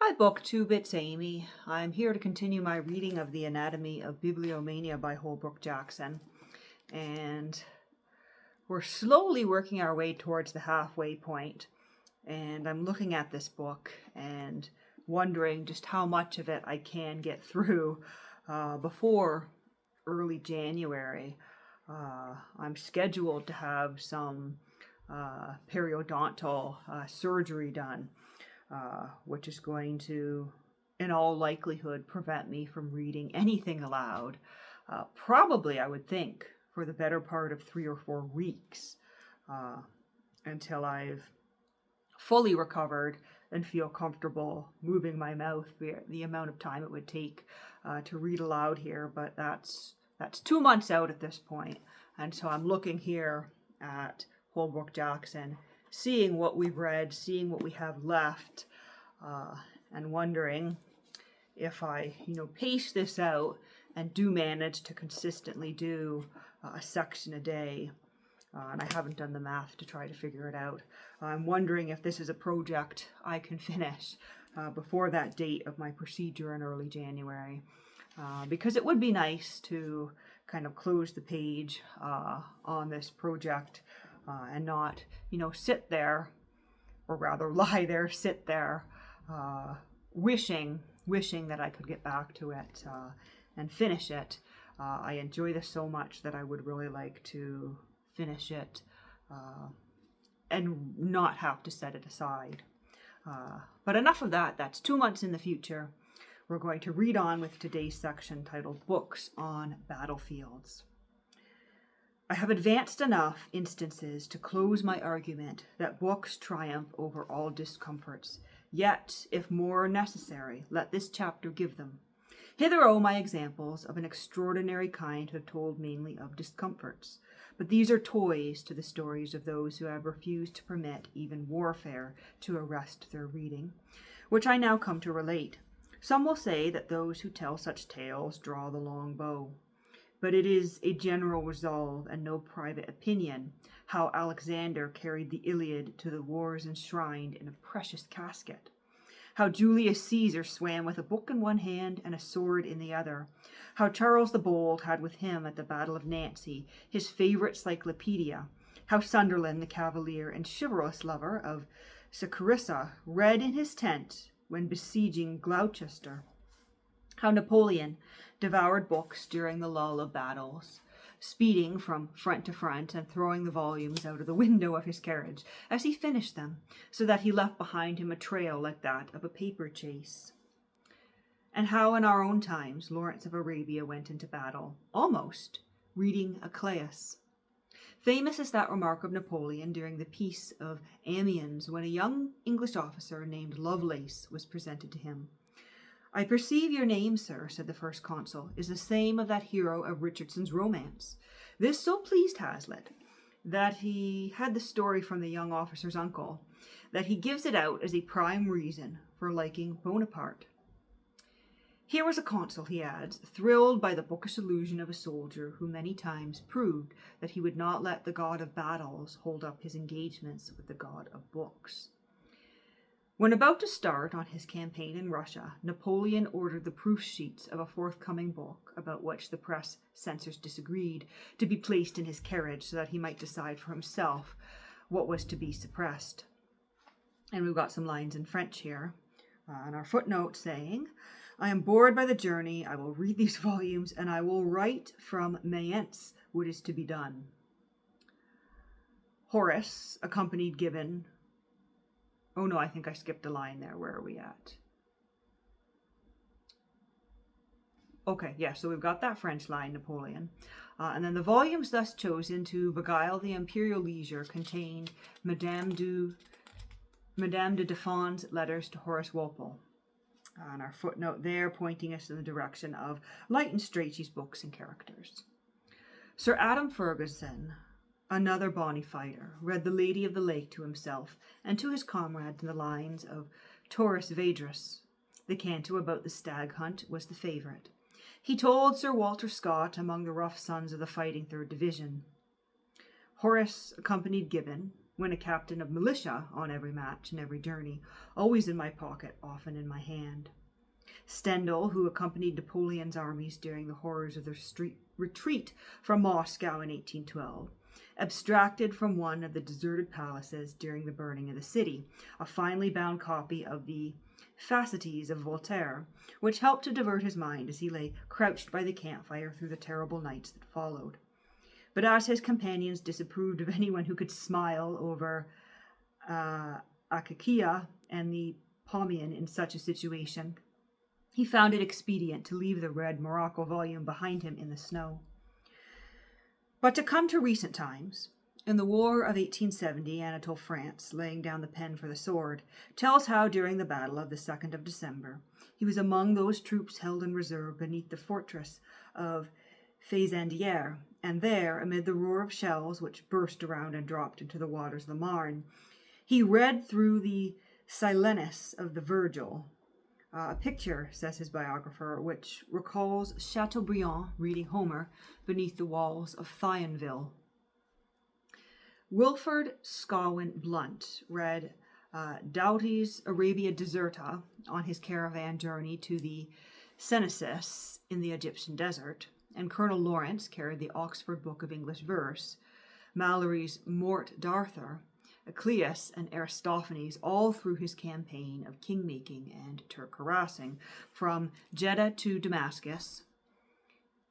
Hi, Booktube, it's Amy. I'm here to continue my reading of The Anatomy of Bibliomania by Holbrook Jackson. And we're slowly working our way towards the halfway point. And I'm looking at this book and wondering just how much of it I can get through before early January. I'm scheduled to have some periodontal surgery done. Which is going to, in all likelihood, prevent me from reading anything aloud. Probably, I would think, for the better part of 3 or 4 weeks until I've fully recovered and feel comfortable moving my mouth. The amount of time it would take to read aloud here, but that's 2 months out at this point. And so I'm looking here at Holbrook Jackson, seeing what we've read, seeing what we have left, and wondering if I, pace this out and do manage to consistently do a section a day. And I haven't done the math to try to figure it out. I'm wondering if this is a project I can finish before that date of my procedure in early January. Because it would be nice to kind of close the page on this project and not, sit there, or rather lie there, sit there, wishing that I could get back to it and finish it. I enjoy this so much that I would really like to finish it and not have to set it aside. But enough of that. That's 2 months in the future. We're going to read on with today's section titled Books on Battlefields. I have advanced enough instances to close my argument that books triumph over all discomforts. Yet, if more are necessary, let this chapter give them. Hither O my examples of an extraordinary kind have told mainly of discomforts. But these are toys to the stories of those who have refused to permit even warfare to arrest their reading, which I now come to relate. Some will say that those who tell such tales draw the long bow. But it is a general resolve and no private opinion how Alexander carried the Iliad to the wars enshrined in a precious casket, how Julius Caesar swam with a book in one hand and a sword in the other, how Charles the Bold had with him at the Battle of Nancy his favorite cyclopedia, how Sunderland the cavalier and chivalrous lover of Saccharissa read in his tent when besieging Gloucester, how Napoleon devoured books during the lull of battles, speeding from front to front and throwing the volumes out of the window of his carriage as he finished them, so that he left behind him a trail like that of a paper chase. And how in our own times Lawrence of Arabia went into battle, almost reading a Clais. Famous is that remark of Napoleon during the Peace of Amiens, when a young English officer named Lovelace was presented to him. I perceive your name, sir, said the first consul, is the same of that hero of Richardson's romance. This so pleased Hazlitt that he had the story from the young officer's uncle, that he gives it out as a prime reason for liking Bonaparte. Here was a consul, he adds, thrilled by the bookish illusion of a soldier who many times proved that he would not let the god of battles hold up his engagements with the god of books. When about to start on his campaign in Russia, Napoleon ordered the proof sheets of a forthcoming book, about which the press censors disagreed, to be placed in his carriage so that he might decide for himself what was to be suppressed. And we've got some lines in French here on our footnote saying, I am bored by the journey, I will read these volumes, and I will write from Mayence what is to be done. Horace accompanied Gibbon. Oh no, I think I skipped a line there. Where are we at? Okay, yeah, so we've got that French line, Napoleon. And then the volumes thus chosen to beguile the imperial leisure contained Madame de Dauphin's letters to Horace Walpole. And our footnote there pointing us in the direction of Leighton Strachey's books and characters. Sir Adam Ferguson, another bonny fighter, read The Lady of the Lake to himself and to his comrades in the lines of Taurus Vedrus. The canto about the stag hunt was the favourite. He told Sir Walter Scott among the rough sons of the fighting 3rd Division. Horace accompanied Gibbon, when a captain of militia on every march and every journey, always in my pocket, often in my hand. Stendhal, who accompanied Napoleon's armies during the horrors of their retreat from Moscow in 1812, abstracted from one of the deserted palaces during the burning of the city a finely bound copy of the Facetities of Voltaire, which helped to divert his mind as he lay crouched by the campfire through the terrible nights that followed. But as his companions disapproved of anyone who could smile over Akakia and the Pomian in such a situation, he found it expedient to leave the red morocco volume behind him in the snow. But to come to recent times, in the War of 1870, Anatole France, laying down the pen for the sword, tells how during the battle of the 2nd of December, he was among those troops held in reserve beneath the fortress of Fezandière, and there, amid the roar of shells which burst around and dropped into the waters of the Marne, he read through the Silenus of the Virgil, a picture, says his biographer, which recalls Chateaubriand reading Homer beneath the walls of Thionville. Wilford Scawin Blunt read Doughty's Arabia Deserta on his caravan journey to the Cenesis in the Egyptian desert, and Colonel Lawrence carried the Oxford Book of English Verse, Mallory's Mort d'Arthur, Ecleus, and Aristophanes all through his campaign of king-making and Turk-harassing from Jeddah to Damascus.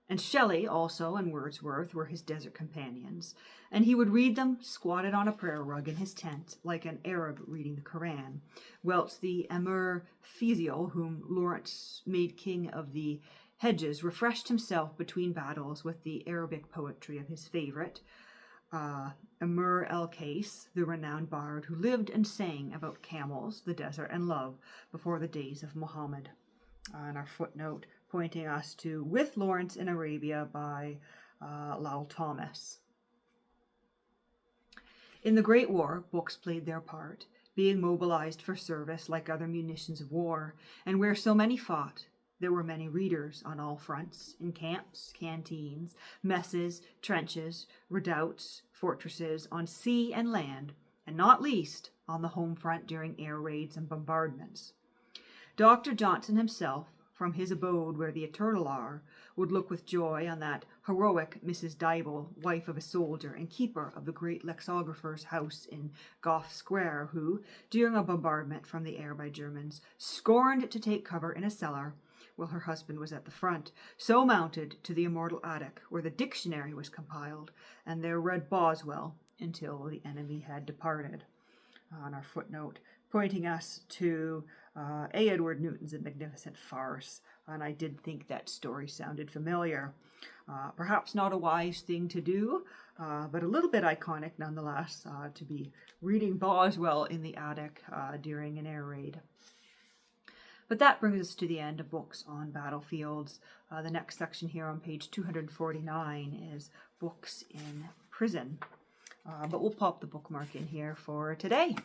And Shelley also and Wordsworth were his desert companions, and he would read them squatted on a prayer rug in his tent, like an Arab reading the Koran, whilst the Emir Fezil, whom Lawrence made king of the Hedges, refreshed himself between battles with the Arabic poetry of his favourite, Amr el-Kais, the renowned bard who lived and sang about camels, the desert, and love before the days of Muhammad. And our footnote pointing us to With Lawrence in Arabia by Lowell Thomas. In the Great War, books played their part, being mobilized for service like other munitions of war, and where so many fought, there were many readers on all fronts, in camps, canteens, messes, trenches, redoubts, fortresses, on sea and land, and not least on the home front during air raids and bombardments. Dr. Johnson himself, from his abode where the eternal are, would look with joy on that heroic Mrs. Dibble, wife of a soldier and keeper of the great lexicographer's house in Gough Square, who, during a bombardment from the air by Germans, scorned to take cover in a cellar while her husband was at the front, so mounted to the immortal attic where the dictionary was compiled, and there read Boswell until the enemy had departed. On our footnote, pointing us to A. Edward Newton's A Magnificent Farce, and I did think that story sounded familiar. Perhaps not a wise thing to do, but a little bit iconic nonetheless, to be reading Boswell in the attic during an air raid. But that brings us to the end of books on battlefields. The next section here on page 249 is books in prison. But we'll pop the bookmark in here for today.